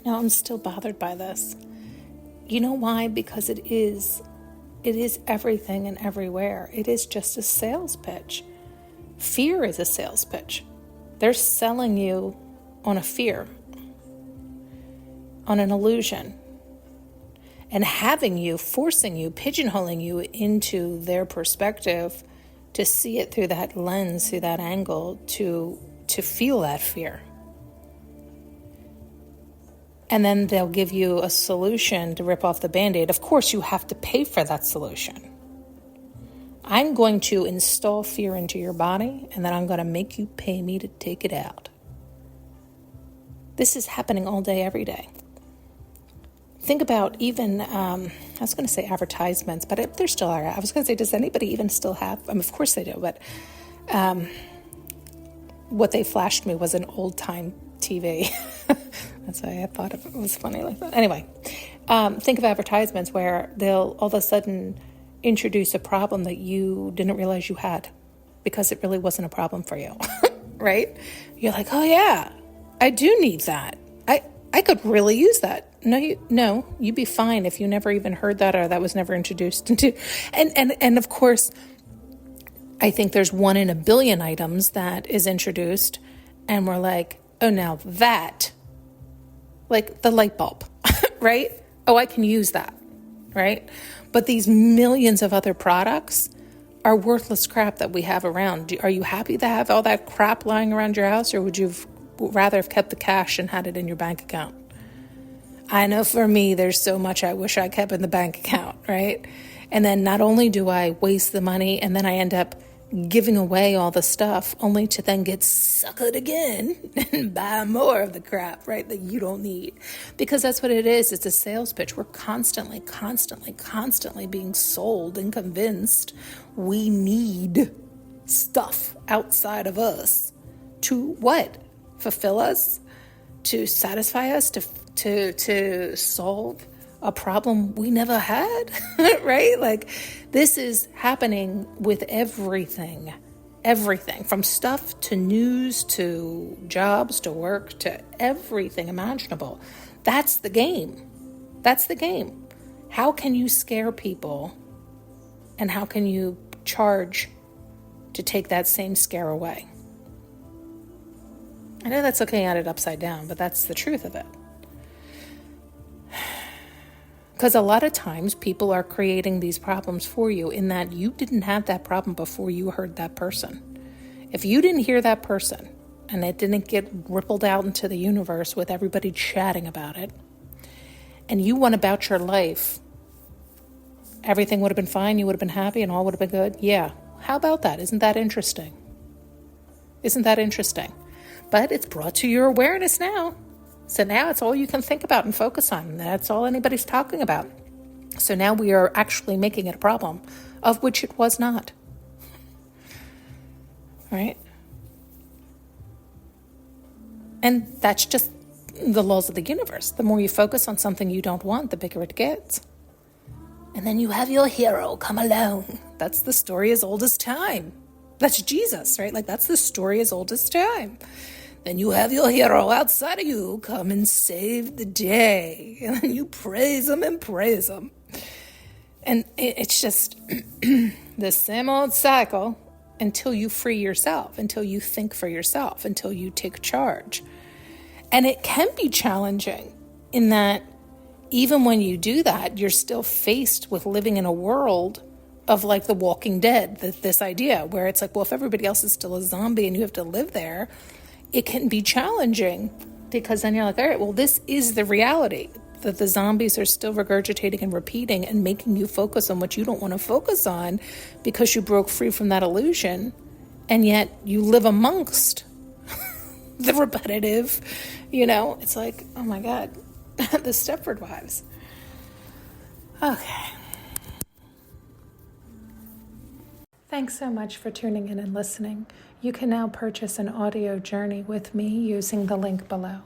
No, I'm still bothered by this. You know why? Because it is everything and everywhere. It is just a sales pitch. Fear is a sales pitch. They're selling you on a fear, on an illusion, and having you, forcing you, pigeonholing you into their perspective to see it through that lens, through that angle, to feel that fear. And then they'll give you a solution to rip off the Band-Aid. Of course, you have to pay for that solution. I'm going to install fear into your body, and then I'm going to make you pay me to take it out. This is happening all day, every day. Think about even, I was going to say advertisements, but if there still are. I was going to say, does anybody even still have, of course they do, but what they flashed me was an old-time TV. That's why I thought it was funny like that. Anyway, think of advertisements where they'll all of a sudden introduce a problem that you didn't realize you had because it really wasn't a problem for you, right? You're like, oh yeah, I do need that. I could really use that. No, you'd be fine if you never even heard that or that was never introduced into. And of course, I think there's 1 in a billion items that is introduced, and we're like, oh, now that, like the light bulb, right? Oh, I can use that, right? But these millions of other products are worthless crap that we have around. Are you happy to have all that crap lying around your house, or would you rather have kept the cash and had it in your bank account? I know for me, there's so much I wish I kept in the bank account, right? And then not only do I waste the money, and then I end up giving away all the stuff only to then get suckered again and buy more of the crap, right, that you don't need. Because that's what it is. It's a sales pitch. We're constantly being sold and convinced we need stuff outside of us to what? Fulfill us? To satisfy us? To solve a problem we never had, right? Like, this is happening with everything from stuff to news to jobs to work to everything imaginable. That's the game. How can you scare people, and how can you charge to take that same scare away? I know that's looking at it upside down, but that's the truth of it. Because a lot of times people are creating these problems for you in that you didn't have that problem before you heard that person. If you didn't hear that person and it didn't get rippled out into the universe with everybody chatting about it, and you went about your life, everything would have been fine, you would have been happy, and all would have been good. Yeah. How about that? Isn't that interesting? But it's brought to your awareness now. So now it's all you can think about and focus on. That's all anybody's talking about. So now we are actually making it a problem, of which it was not. Right? And that's just the laws of the universe. The more you focus on something you don't want, the bigger it gets. And then you have your hero come along. That's the story as old as time. That's Jesus, right? Like, that's the story as old as time. Then you have your hero outside of you come and save the day. And then you praise him. And it's just the same old cycle until you free yourself, until you think for yourself, until you take charge. And it can be challenging in that even when you do that, you're still faced with living in a world of like The Walking Dead, this idea where it's like, well, if everybody else is still a zombie and you have to live there, it can be challenging because then you're like, all right, well, this is the reality, that the zombies are still regurgitating and repeating and making you focus on what you don't want to focus on because you broke free from that illusion, and yet you live amongst the repetitive, it's like, oh my God, the Stepford Wives. Okay. Thanks so much for tuning in and listening. You can now purchase an audio journey with me using the link below.